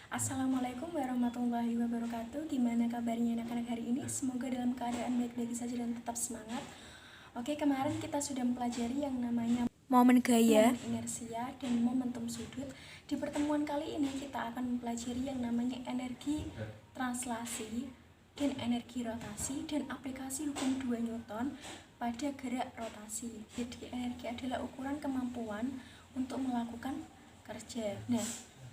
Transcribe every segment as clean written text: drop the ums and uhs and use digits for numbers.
Assalamualaikum warahmatullahi wabarakatuh. Gimana kabarnya anak-anak hari ini? Semoga dalam keadaan baik-baik saja dan tetap semangat. Oke, kemarin kita sudah mempelajari yang namanya momen gaya, inersia, dan momentum sudut. Di pertemuan kali ini kita akan mempelajari yang namanya energi translasi dan energi rotasi dan aplikasi hukum 2 Newton pada gerak rotasi. Jadi energi adalah ukuran kemampuan untuk melakukan kerja. Nah,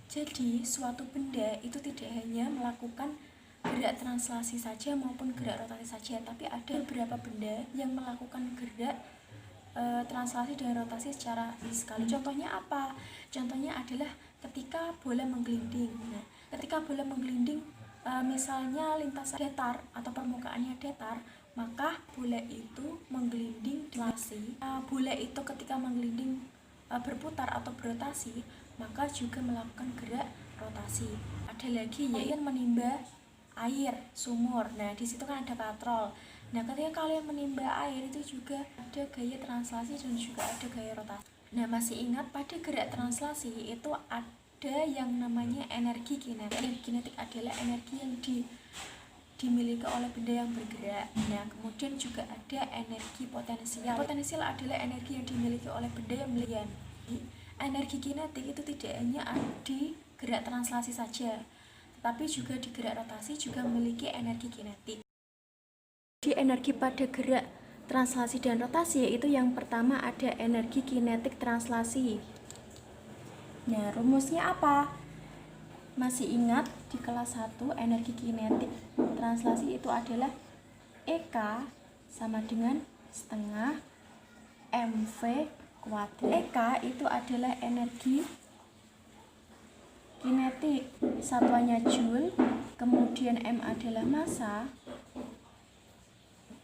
jadi, suatu benda itu tidak hanya melakukan gerak translasi saja maupun gerak rotasi saja, tapi ada beberapa benda yang melakukan gerak translasi dan rotasi secara sekali. Contohnya apa? Contohnya adalah ketika bola menggelinding. Nah, ketika bola menggelinding, misalnya lintasan datar atau permukaannya datar, maka bola itu menggelinding translasi. Bola itu ketika menggelinding berputar atau berotasi, maka juga melakukan gerak rotasi. Ada lagi yaitu menimba air sumur. Nah, di situ kan ada katrol. Nah, ketika kalian menimba air itu juga ada gaya translasi dan juga ada gaya rotasi. Nah, masih ingat pada gerak translasi itu ada yang namanya energi kinetik. Energi kinetik adalah energi yang dimiliki oleh benda yang bergerak. Nah, kemudian juga ada energi potensial. Potensial adalah energi yang dimiliki oleh benda yang melihat. Energi kinetik itu tidak hanya di gerak translasi saja, tetapi juga di gerak rotasi juga memiliki energi kinetik. Di energi pada gerak translasi dan rotasi yaitu yang pertama ada energi kinetik translasi. Nah, rumusnya apa? Masih ingat di kelas 1 energi kinetik translasi itu adalah EK sama dengan setengah mv kuadrat. EK itu adalah energi kinetik, satuannya joule, kemudian M adalah massa,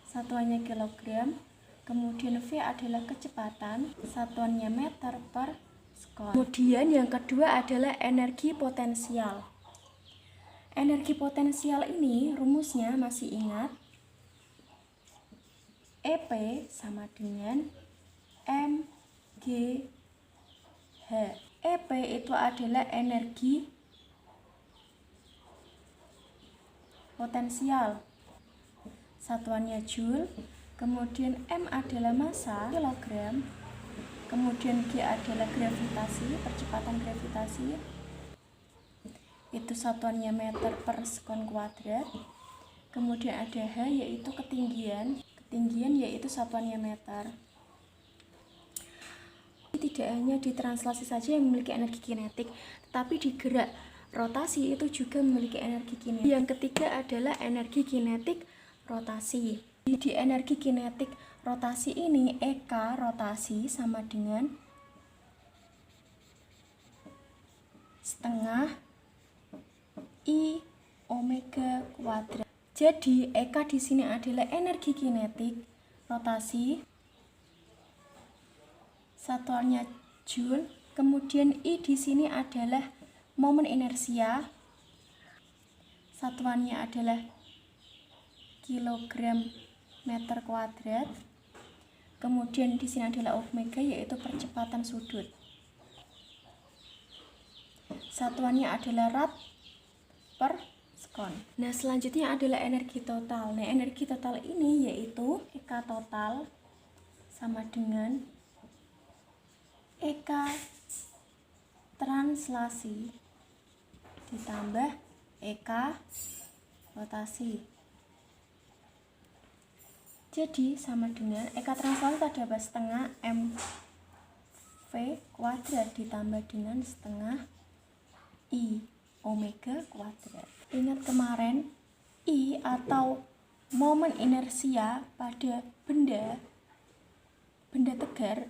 satuannya kilogram, kemudian V adalah kecepatan, satuannya meter per sekon. Kemudian yang kedua adalah energi potensial. Energi potensial ini rumusnya masih ingat? EP sama dengan mgh. EP itu adalah energi potensial, satuannya joule, kemudian M adalah massa, kilogram, kemudian G adalah gravitasi, percepatan gravitasi, itu satuannya meter per sekon kuadrat, kemudian ada H yaitu ketinggian yaitu satuannya meter. Tidak hanya di translasi saja yang memiliki energi kinetik, tetapi di gerak rotasi itu juga memiliki energi kinetik. Yang ketiga adalah energi kinetik rotasi. Di energi kinetik rotasi ini EK rotasi sama dengan setengah I omega kuadrat. Jadi EK di sini adalah energi kinetik rotasi, satuannya joule, kemudian I di sini adalah momen inersia, satuannya adalah kilogram meter kuadrat, kemudian di sini adalah omega yaitu percepatan sudut, satuannya adalah rad per sekon. Nah, selanjutnya adalah energi total. Nah, energi total ini yaitu EK total sama dengan EK translasi ditambah EK rotasi. Jadi sama dengan EK translasi tadi apa? Setengah mv kuadrat ditambah dengan setengah I omega kuadrat. Ingat kemarin I atau momen inersia pada benda tegar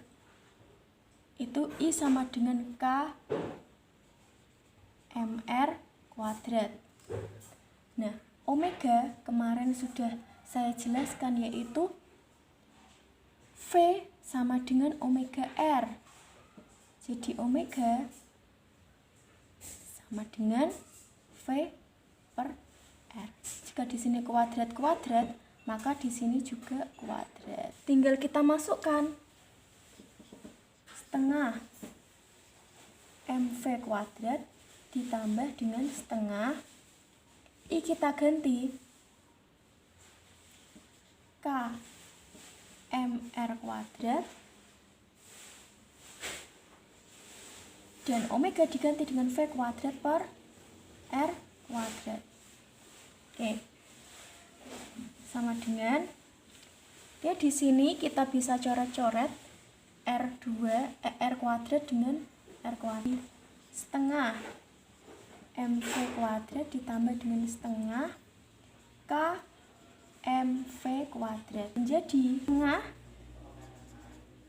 itu I sama dengan K mr kuadrat. Nah, omega kemarin sudah saya jelaskan yaitu V sama dengan omega R. Jadi omega sama dengan V per R. Jika di sini kuadrat, maka di sini juga kuadrat. Tinggal kita masukkan setengah mv kuadrat ditambah dengan setengah. I kita ganti K mr kuadrat, dan omega diganti dengan V kuadrat per R kuadrat. Oke, sama dengan di sini kita bisa coret-coret R kuadrat dengan R kuadrat, setengah mv kuadrat ditambah dengan setengah K mv kuadrat menjadi setengah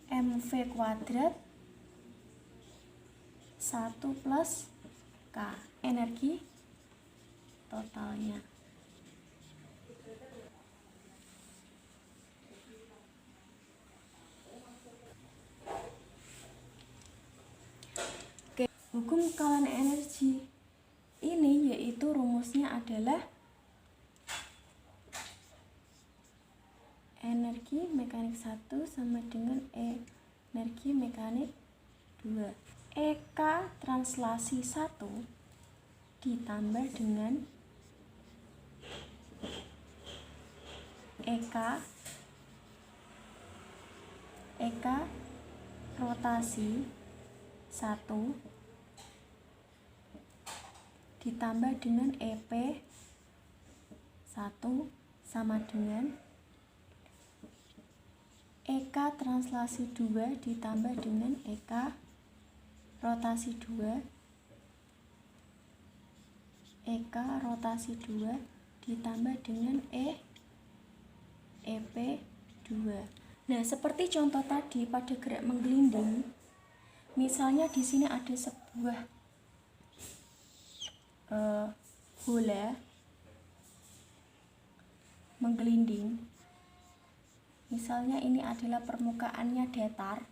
mv kuadrat 1 plus K, energi totalnya. Oke, hukum kekalan energi ini yaitu rumusnya adalah energi mekanik 1 sama dengan energi mekanik 2. EK translasi 1 ditambah dengan EK rotasi 1 ditambah dengan EP 1 sama dengan EK translasi 2 ditambah dengan EK rotasi 2, EK rotasi 2 ditambah dengan EP 2. Nah, seperti contoh tadi pada gerak menggelinding, misalnya di sini ada sebuah bola menggelinding. Misalnya ini adalah permukaannya datar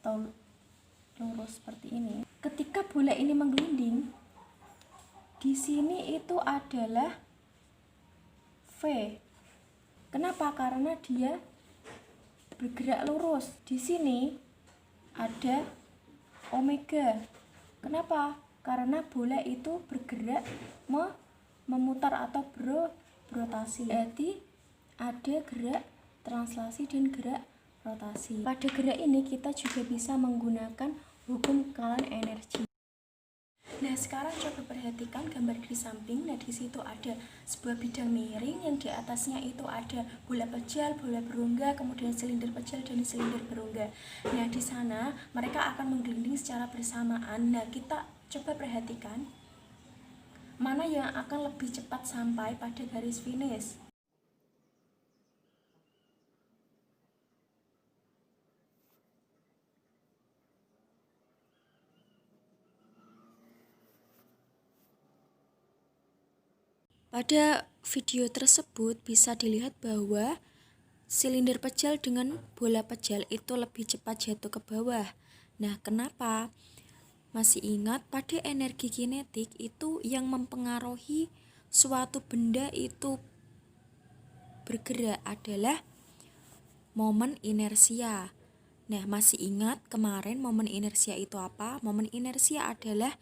atau lurus seperti ini. Ketika bola ini menggelinding, di sini itu adalah V. Kenapa? Karena dia bergerak lurus. Di sini ada omega. Kenapa? Karena bola itu bergerak memutar atau berotasi. Berarti ada gerak translasi dan gerak rotasi. Pada gerak ini kita juga bisa menggunakan hukum kekalan energi. Nah, sekarang coba perhatikan gambar di samping. Nah, di situ ada sebuah bidang miring yang di atasnya itu ada bola pejal, bola berongga, kemudian silinder pejal dan silinder berongga. Nah, di sana mereka akan menggelinding secara bersamaan. Nah, kita coba perhatikan mana yang akan lebih cepat sampai pada garis finish. Pada video tersebut bisa dilihat bahwa silinder pejal dengan bola pejal itu lebih cepat jatuh ke bawah. Nah, kenapa? Masih ingat pada energi kinetik itu yang mempengaruhi suatu benda itu bergerak adalah momen inersia. Nah, masih ingat kemarin momen inersia itu apa? Momen inersia adalah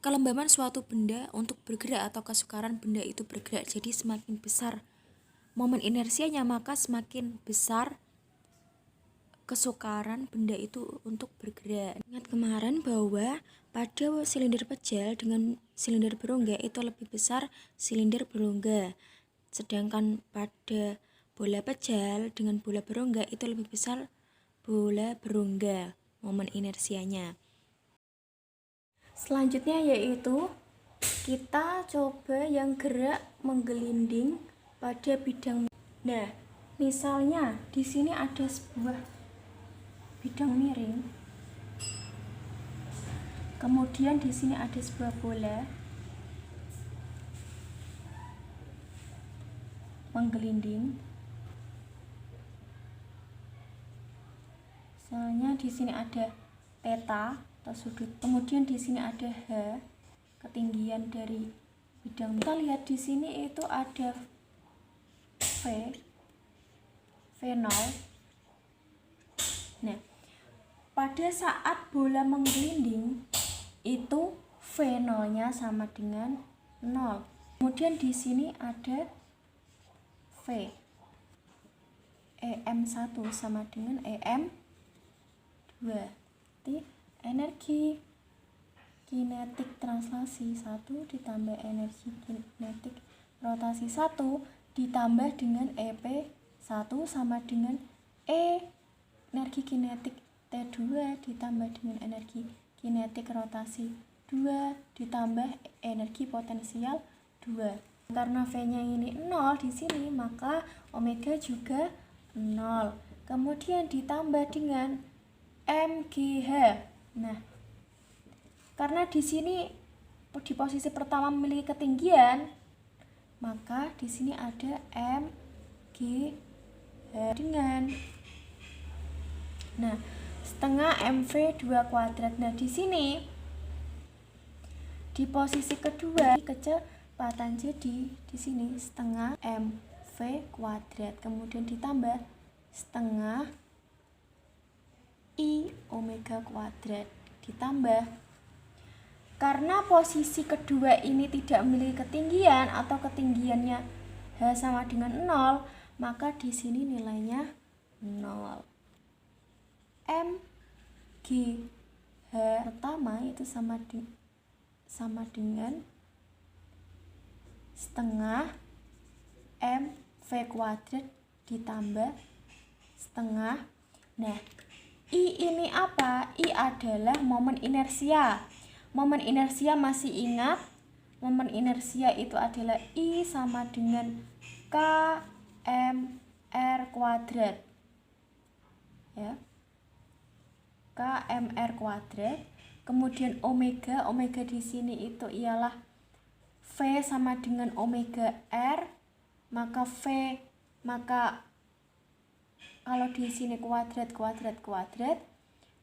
kelembaban suatu benda untuk bergerak atau kesukaran benda itu bergerak. Jadi semakin besar momen inersianya, maka semakin besar kesukaran benda itu untuk bergerak. Ingat kemarin bahwa pada silinder pejal dengan silinder berongga itu lebih besar silinder berongga. Sedangkan pada bola pejal dengan bola berongga itu lebih besar bola berongga momen inersianya. Selanjutnya yaitu kita coba yang gerak menggelinding pada bidang. Nah, misalnya di sini ada sebuah bidang miring. Kemudian di sini ada sebuah bola menggelinding. Misalnya di sini ada theta atau sudut. Kemudian di sini ada H, ketinggian dari bidang. Kita lihat di sini itu ada V0. Nah, pada saat bola menggelinding itu V V nolnya sama dengan 0. Kemudian di sini ada V. EM1 sama dengan EM2. Jadi energi kinetik translasi 1 ditambah energi kinetik rotasi 1 ditambah dengan EP1 sama dengan energi kinetik T2 ditambah dengan energi kinetik rotasi 2 ditambah energi potensial 2. Karena V-nya ini 0 di sini, maka omega juga 0. Kemudian ditambah dengan MGH. Nah, karena di sini di posisi pertama memiliki ketinggian, maka di sini ada MGH dengan setengah MV2 kuadrat. Nah, di sini di posisi kedua kecepatan, jadi di sini setengah MV kuadrat kemudian ditambah setengah I omega kuadrat ditambah, karena posisi kedua ini tidak memiliki ketinggian atau ketinggiannya H sama dengan 0, maka di sini nilainya 0. MGH pertama itu sama dengan setengah MV kuadrat ditambah setengah. Nah, I ini apa? I adalah momen inersia. Momen inersia masih ingat? Momen inersia itu adalah I sama dengan KMR kuadrat. Ya. KMR kuadrat. Kemudian omega di sini itu ialah V sama dengan omega R, maka kalau di sini kuadrat,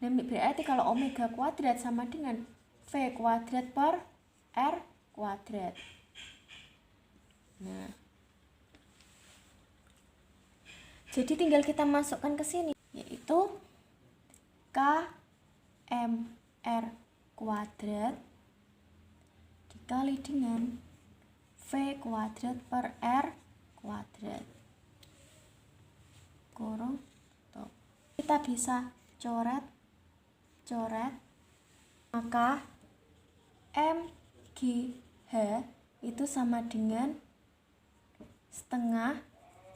nah berarti kalau omega kuadrat sama dengan V kuadrat per R kuadrat. Nah, jadi tinggal kita masukkan ke sini, yaitu KMR kuadrat dikali dengan V kuadrat per R kuadrat. Kurung tuh. Kita bisa coret, maka MGH itu sama dengan setengah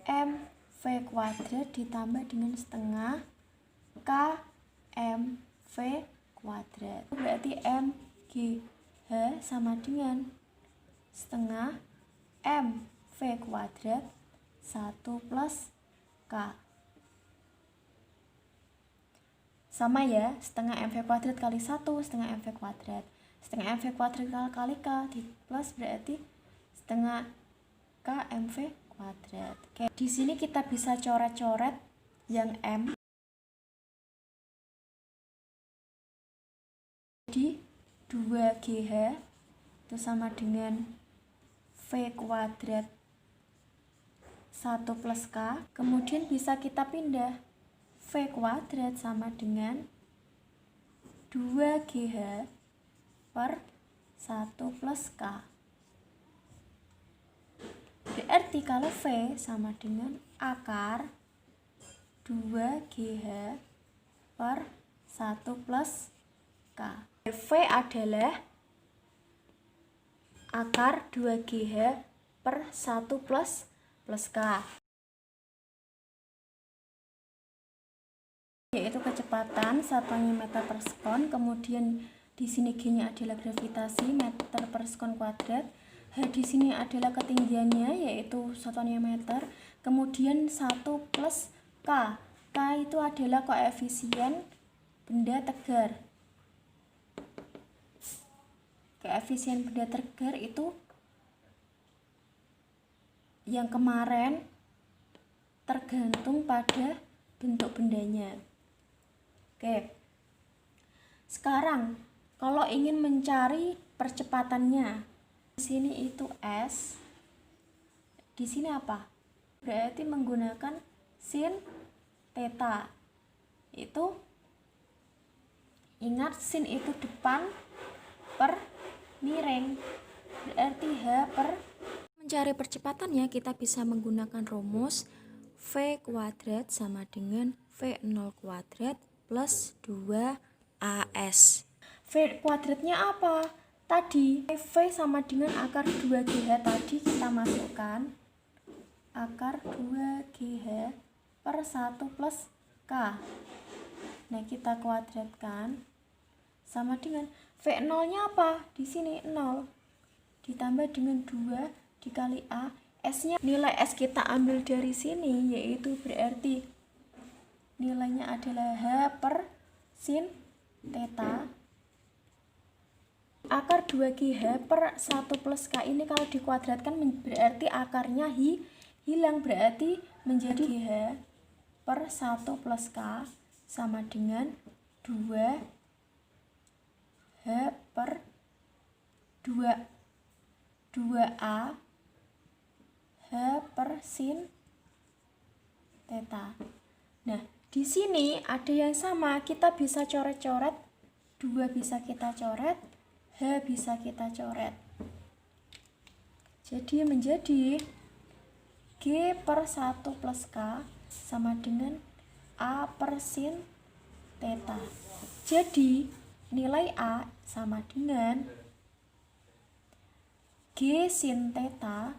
MV kuadrat ditambah dengan setengah KMV kuadrat. Berarti MGH sama dengan setengah MV kuadrat 1 plus K. Sama ya, setengah MV kuadrat kali 1 setengah MV kuadrat. Setengah MV kuadrat kali K plus berarti setengah KMV kuadrat. Oke, di sini kita bisa coret-coret yang M. Jadi 2GH itu sama dengan V kuadrat 1 plus K. Kemudian bisa kita pindah, V kuadrat sama dengan 2GH per 1 plus K. Berarti kalau V sama dengan akar 2GH per 1 plus K. V adalah akar 2GH per 1 plus K. Yaitu kecepatan, satuannya meter per sekon, kemudian di sini G-nya adalah gravitasi, meter per sekon kuadrat. H di sini adalah ketinggiannya, yaitu satuannya meter, kemudian 1 plus K. K itu adalah koefisien benda tegar. Koefisien benda tegar itu yang kemarin tergantung pada bentuk bendanya. Oke. Sekarang kalau ingin mencari percepatannya, di sini itu S. Di sini apa? Berarti menggunakan sin theta. Itu ingat sin itu depan per miring, berarti H per. Mencari percepatannya kita bisa menggunakan rumus V kuadrat sama dengan V0 kuadrat plus 2AS. V kuadratnya apa? Tadi V sama dengan akar 2GH tadi kita masukkan akar 2GH per 1 plus K. Nah, kita kuadratkan sama dengan V0 nya apa? Di sini 0 ditambah dengan 2 dikali A. S nya, nilai S kita ambil dari sini, yaitu berarti nilainya adalah H per sin theta akar 2GH per 1 plus K. Ini kalau dikuadratkan berarti akarnya hilang, berarti menjadi GH per 1 plus K sama dengan 2 H per 2A H per sin theta. Nah, di sini ada yang sama, kita bisa coret-coret, 2 bisa kita coret, H bisa kita coret. Jadi menjadi G per 1 plus K sama dengan A per sin theta. Jadi nilai A sama dengan G sin theta,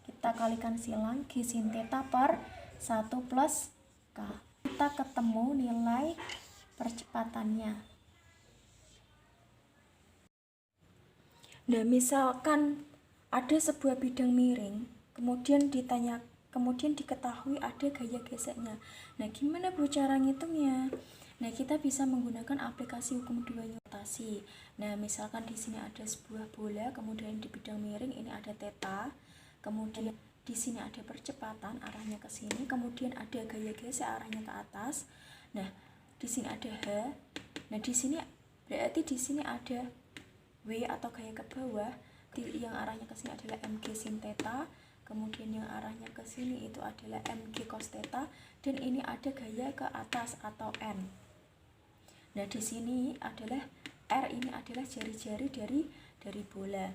kita kalikan silang, G sin theta per 1 plus K. Kita ketemu nilai percepatannya. Nah, misalkan ada sebuah bidang miring, kemudian diketahui ada gaya geseknya. Nah, gimana Bu cara ngitungnya? Nah, kita bisa menggunakan aplikasi hukum dua notasi. Nah, misalkan di sini ada sebuah bola, kemudian di bidang miring ini ada theta, kemudian di sini ada percepatan arahnya ke sini, kemudian ada gaya gesek arahnya ke atas. Nah, di sini ada H. Nah, di sini berarti di sini ada W atau gaya ke bawah, yang arahnya ke sini adalah mg sin theta, kemudian yang arahnya ke sini itu adalah mg cos theta, dan ini ada gaya ke atas atau N. Nah, di sini adalah R, ini adalah jari-jari dari bola.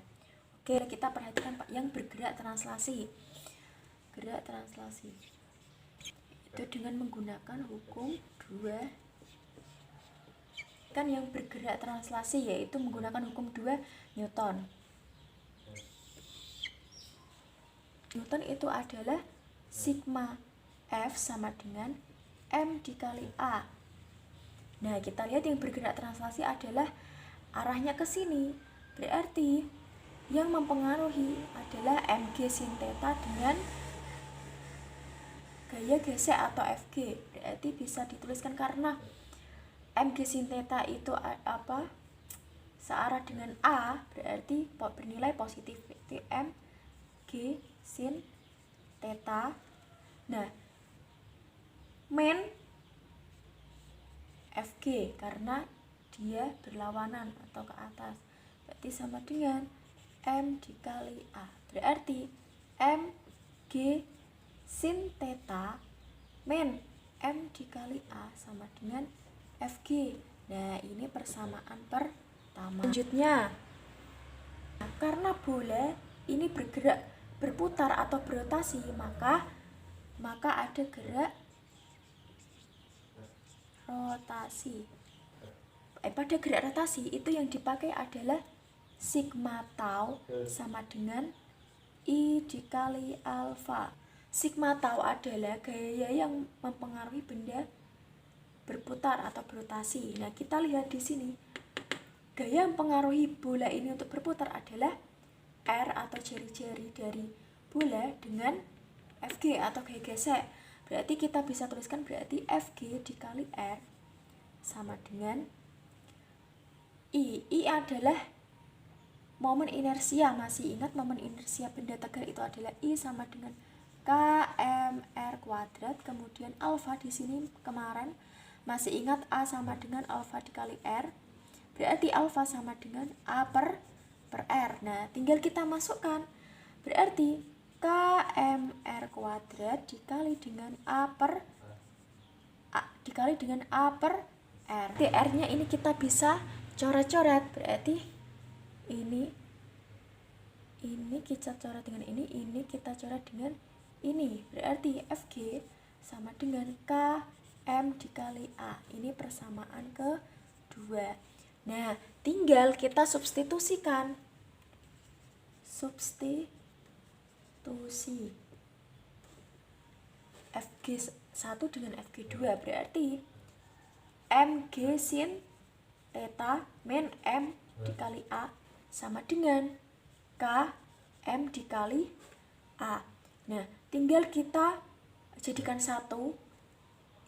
Oke, kita perhatikan Pak yang bergerak translasi. Gerak translasi itu dengan menggunakan hukum 2. Kan yang bergerak translasi yaitu menggunakan hukum 2 Newton. Newton itu adalah sigma F sama dengan M dikali A. Nah, kita lihat yang bergerak translasi adalah arahnya ke sini. Berarti yang mempengaruhi adalah mg sin theta dengan gaya gesek atau Fg. Berarti bisa dituliskan karena mg sin theta itu apa? Searah dengan A, berarti bernilai positif. Berarti mg sin theta. Nah, min Fg karena dia berlawanan atau ke atas, berarti sama dengan M dikali A. Berarti Mg sin theta min M dikali A sama dengan Fg. Nah, ini persamaan pertama. Selanjutnya, karena bola ini berputar atau berotasi, maka ada gerak rotasi. Pada gerak rotasi itu yang dipakai adalah sigma tau sama dengan I dikali alfa. Sigma tau adalah gaya yang mempengaruhi benda berputar atau berotasi. Nah, kita lihat di sini. Gaya yang mempengaruhi bola ini untuk berputar adalah R atau jari-jari dari bola dengan Fg atau gaya gesek. Berarti kita bisa tuliskan berarti Fg dikali R sama dengan I. I adalah momen inersia. Masih ingat momen inersia benda tegar itu adalah I sama dengan kmr kuadrat. Kemudian alfa di sini kemarin masih ingat A sama dengan alfa dikali R. Berarti alfa sama dengan A per R. Nah, tinggal kita masukkan. Berarti kmr kuadrat dikali dengan A per R. R-nya ini kita bisa coret-coret, berarti ini ini kita coret dengan ini kita coret dengan ini. Berarti FG sama dengan KM dikali A. Ini persamaan kedua. Nah, tinggal kita substitusikan. Substitusi FG1 dengan FG2 berarti MG sin theta min M dikali A sama dengan KM dikali A. Nah, tinggal kita jadikan satu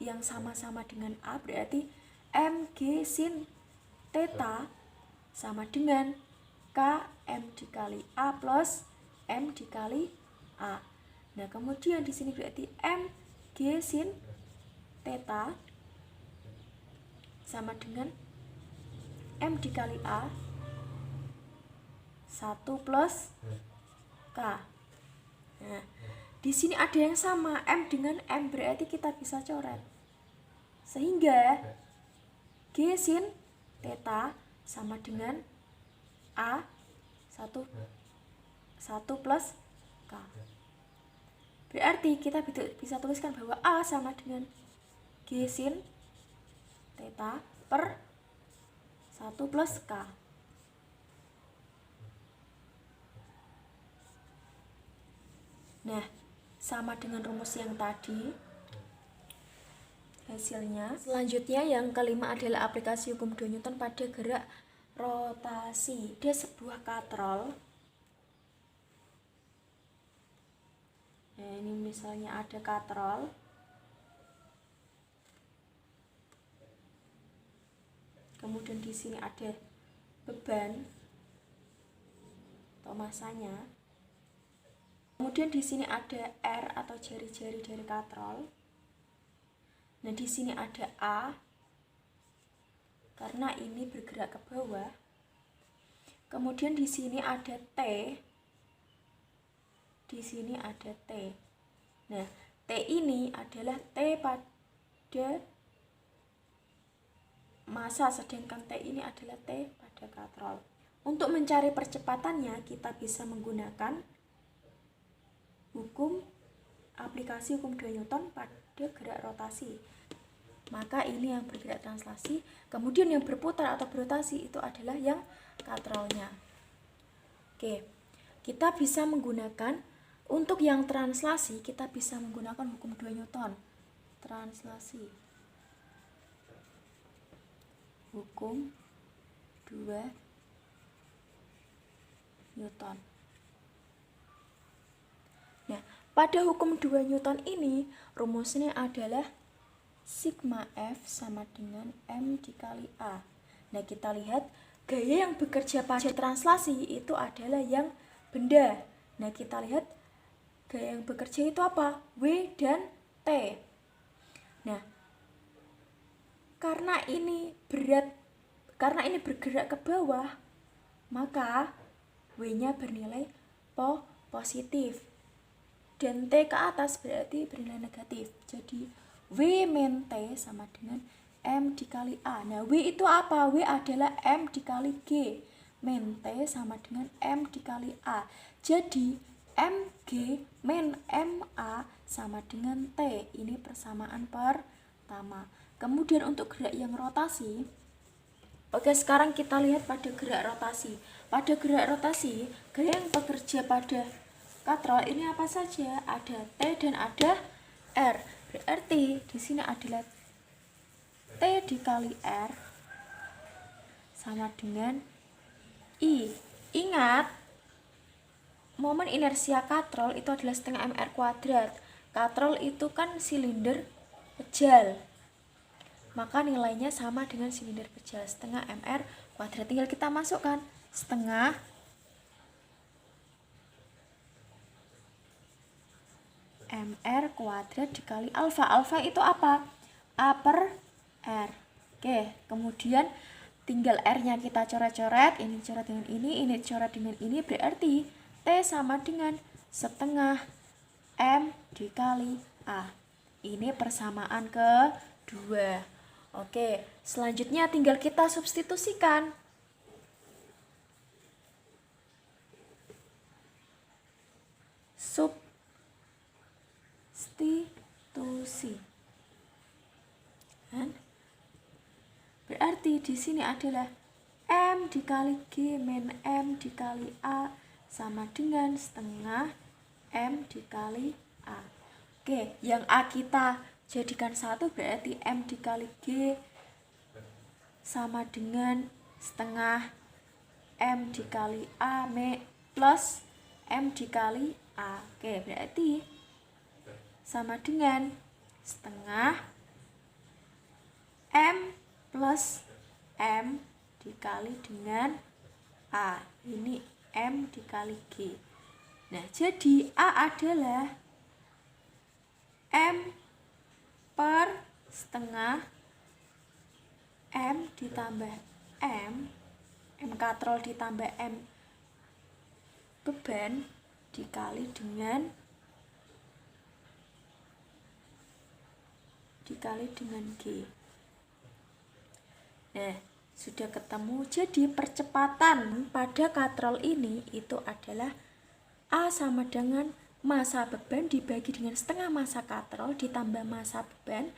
yang sama-sama dengan A, berarti MG sin theta sama dengan KM dikali A plus M dikali A. Nah, kemudian di sini berarti MG sin theta sama dengan M dikali A 1 plus K. Nah, di sini ada yang sama, M dengan M, berarti kita bisa coret. Sehingga G sin theta sama dengan A 1 plus K. Berarti kita bisa tuliskan bahwa A sama dengan G sin theta per 1 plus K. Nah, sama dengan rumus yang tadi hasilnya. Selanjutnya yang kelima adalah aplikasi hukum 2 Newton pada gerak rotasi. Dia sebuah katrol. Nah, ini misalnya ada katrol. Kemudian di sini ada beban atau masanya. Kemudian di sini ada R atau jari-jari dari katrol. Nah, di sini ada A karena ini bergerak ke bawah. Kemudian di sini ada T. Di sini ada T. Nah, T ini adalah T pada massa, sedangkan T ini adalah T pada katrol. Untuk mencari percepatannya, kita bisa menggunakan aplikasi hukum 2 Newton pada gerak rotasi. Maka ini yang bergerak translasi, kemudian yang berputar atau berotasi itu adalah yang katrolnya. Oke, kita bisa menggunakan untuk yang translasi, kita bisa menggunakan hukum 2 Newton. Translasi. Hukum 2 Newton. Nah, pada hukum 2 Newton ini rumusnya adalah sigma F sama dengan M dikali A. Nah, kita lihat gaya yang bekerja pada translasi itu adalah yang benda. Nah, kita lihat gaya yang bekerja itu apa? W dan T. Nah, karena ini bergerak ke bawah, maka W-nya bernilai positif. Dan T ke atas berarti bernilai negatif. Jadi W min T sama dengan M dikali A. Nah, W itu apa? W adalah M dikali G. Min T sama dengan M dikali A. Jadi MG min MA sama dengan T. Ini persamaan pertama. Kemudian untuk gerak yang rotasi, oke, sekarang kita lihat pada gerak rotasi. Pada gerak rotasi, gaya yang bekerja pada katrol ini apa saja? Ada T dan ada R. Berarti di sini adalah T dikali R sama dengan I. Ingat, momen inersia katrol itu adalah setengah mr kuadrat. Katrol itu kan silinder pejal, maka nilainya sama dengan silinder pejal, setengah mr kuadrat. Tinggal kita masukkan setengah mr kuadrat dikali alfa. Alfa itu apa? A per R. Oke, kemudian tinggal R-nya kita coret-coret, ini coret dengan ini coret dengan ini, berarti T sama dengan setengah M dikali A. Ini persamaan kedua. Oke, selanjutnya tinggal kita substitusikan. substitusi. Kan? Berarti di sini adalah M dikali G min M dikali A sama dengan setengah M dikali A. Oke, yang A kita jadikan 1 berarti M dikali G sama dengan setengah M dikali A plus M dikali A. Oke, berarti sama dengan setengah M plus M dikali dengan A. Ini M dikali G. Nah, jadi A adalah M per setengah M ditambah M katrol ditambah M beban dikali dengan G. Nah, sudah ketemu. Jadi percepatan pada katrol ini itu adalah A sama dengan massa beban dibagi dengan setengah massa katrol ditambah massa beban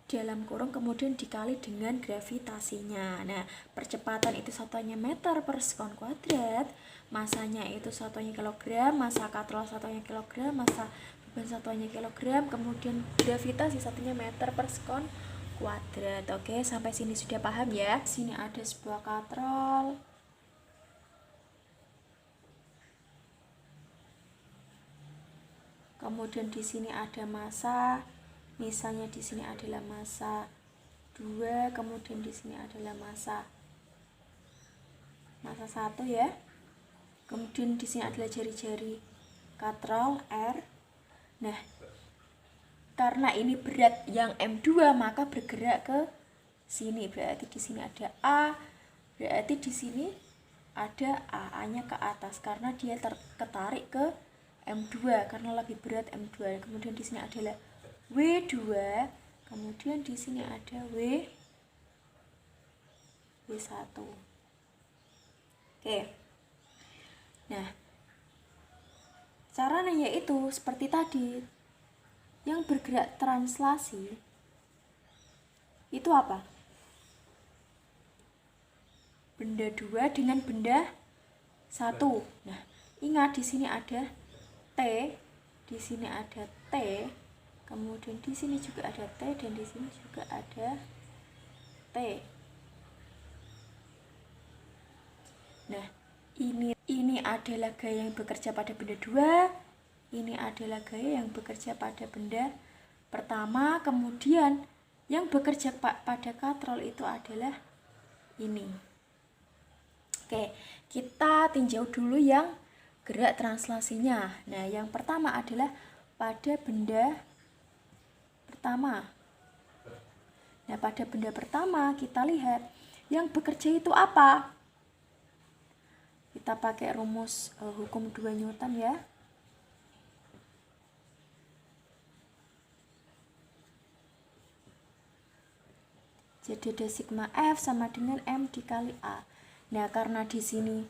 dalam kurung kemudian dikali dengan gravitasinya. Nah, percepatan itu satuannya meter per sekon kuadrat, masanya itu satuannya kilogram, massa katrol satuannya kilogram, massa beban satuannya kilogram, kemudian gravitasi satunya meter per sekon kuadrat. Oke, sampai sini sudah paham ya? Sini ada sebuah katrol. Kemudian di sini ada massa. Misalnya di sini adalah massa 2, kemudian di sini adalah massa 1 ya. Kemudian di sini adalah jari-jari katrol R. Nah, karena ini berat yang M2 maka bergerak ke sini. Berarti di sini ada A. Berarti di sini ada A-nya ke atas karena dia ketarik ke M2 karena lebih berat M2. Kemudian di sini adalah W2. Kemudian di sini ada W1. Oke. Nah, caranya yaitu seperti tadi. Yang bergerak translasi itu apa? Benda 2 dengan benda 1. Nah, ingat di sini ada T, di sini ada T, kemudian di sini juga ada T dan di sini juga ada T. Nah, ini adalah gaya yang bekerja pada benda 2. Ini adalah gaya yang bekerja pada benda pertama, kemudian yang bekerja pada katrol itu adalah ini. Oke, kita tinjau dulu yang gerak translasinya. Nah, yang pertama adalah pada benda pertama. Nah, pada benda pertama kita lihat yang bekerja itu apa? Kita pakai rumus hukum 2 Newton ya. Jadi ada sigma F sama dengan M dikali A. Nah, karena di sini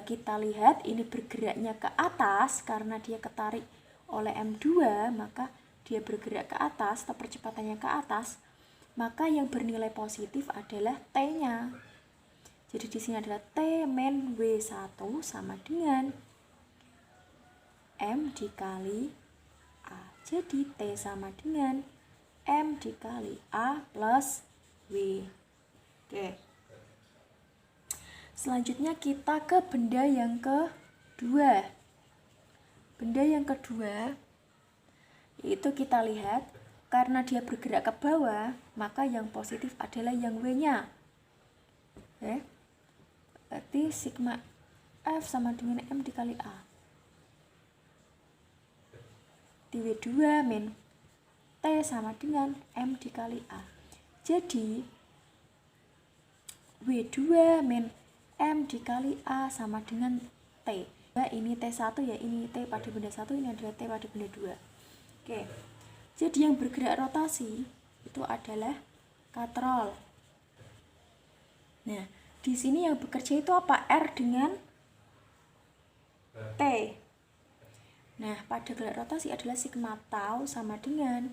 kita lihat ini bergeraknya ke atas karena dia ketarik oleh M2, maka dia bergerak ke atas atau percepatannya ke atas. Maka yang bernilai positif adalah T-nya. Jadi di sini adalah T min W1 sama dengan M dikali A. Jadi T sama dengan M dikali A plus W. Oke. Selanjutnya kita ke benda yang kedua. Benda yang kedua itu kita lihat karena dia bergerak ke bawah, maka yang positif adalah yang W-nya. Oke. Berarti sigma F sama dengan M dikali A. Di W2 min T sama dengan M dikali A. Jadi W2 min M dikali A sama dengan T. Nah, ini T1 ya, ini T pada benda 1, ini adalah T pada benda 2. Oke. Jadi yang bergerak rotasi itu adalah katrol. Nah, di sini yang bekerja itu apa? R dengan T. Nah, pada gerak rotasi adalah sigma tau sama dengan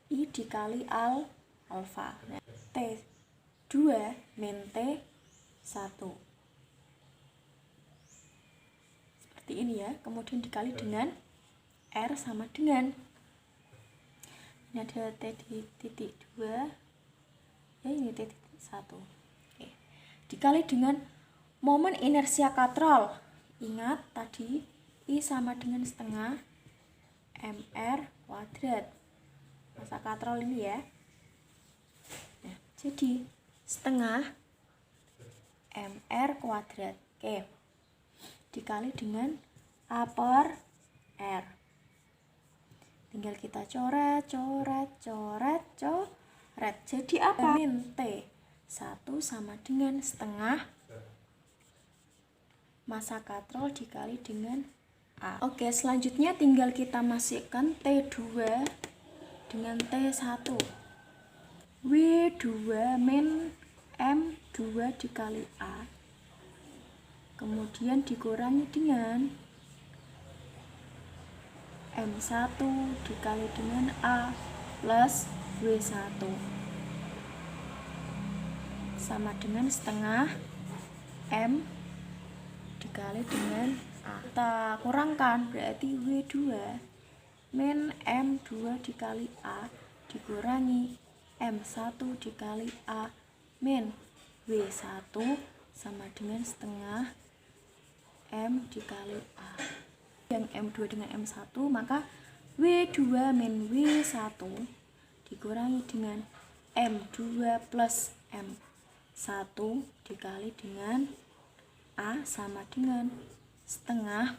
I dikali alfa. Nah, T2 min T1. Seperti ini ya. Kemudian dikali dengan R sama dengan, ini ada T di titik 2, ya ini T titik 1. Oke. Dikali dengan momen inersia katrol. Ingat tadi I sama dengan setengah mr kuadrat. Masa katrol ini ya. Nah, jadi setengah mr kuadrat. Oke. Dikali dengan A per R. Tinggal kita coret. Jadi apa? Min T1 sama dengan setengah massa katrol dikali dengan A. Oke, selanjutnya tinggal kita masukkan T2 dengan T1. W2 min M2 dikali A. Kemudian dikurangi dengan M1 dikali dengan A plus W1 sama dengan setengah M dikali dengan A. Kita kurangkan, berarti W2 min M2 dikali A dikurangi M1 dikali A min W1 sama dengan setengah M dikali A. Yang M2 dengan M1, maka W2 min W1 dikurangi dengan M2 plus M1 dikali dengan A sama dengan setengah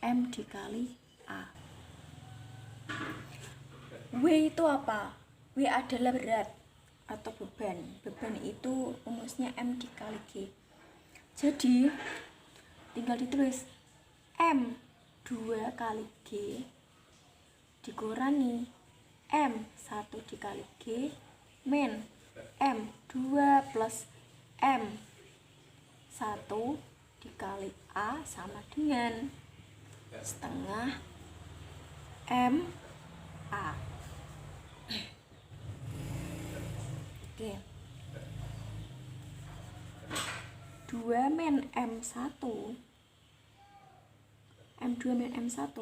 M dikali A. W itu apa? W adalah berat atau beban. Beban itu rumusnya M dikali G. Jadi tinggal ditulis M2 kali G dikurangi M1 dikali G min M2 plus M1 dikali A sama dengan setengah M A. Oke. 2 min M1 M2 min M1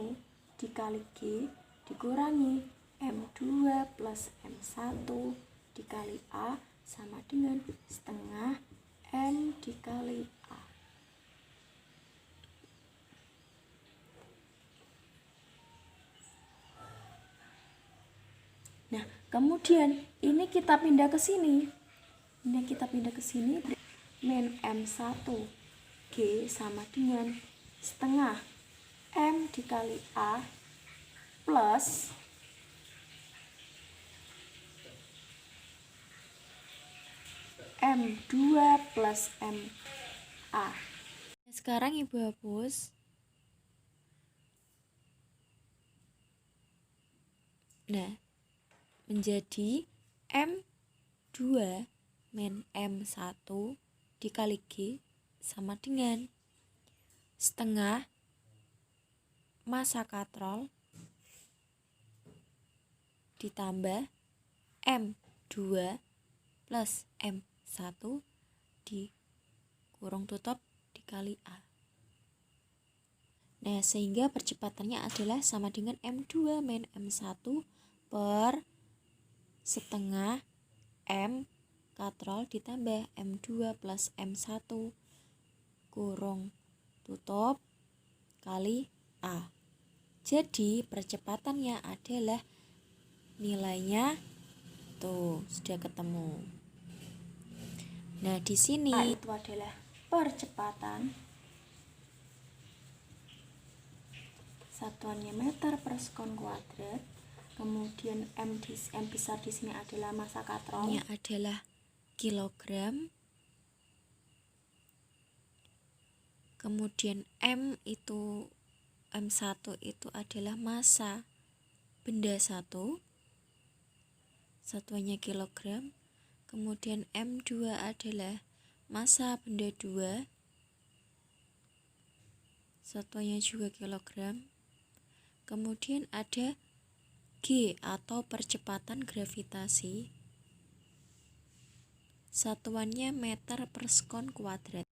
dikali G dikurangi M2 plus M1 dikali A sama dengan setengah M dikali A. Nah, kemudian ini kita pindah ke sini. Ini kita pindah ke sini. Min M1 G sama dengan setengah M dikali A plus M2 plus MA. Sekarang Ibu hapus. Nah, menjadi M2 min M1 dikali G sama dengan setengah massa katrol ditambah M2 plus M1 dikurung tutup dikali A. Nah, sehingga percepatannya adalah sama dengan M2 min M1 per setengah M katrol ditambah M2 plus M1 kurung tutup kali A. Jadi percepatannya adalah nilainya tuh sudah ketemu. Nah, di sini A itu adalah percepatan, satuannya meter per sekon kuadrat. Kemudian M besar di sini adalah massa katrolnya adalah kilogram. Kemudian M1 itu adalah massa benda 1, satuannya kilogram. Kemudian M2 adalah massa benda 2, satuannya juga kilogram. Kemudian ada G atau percepatan gravitasi, satuannya meter per sekon kuadrat.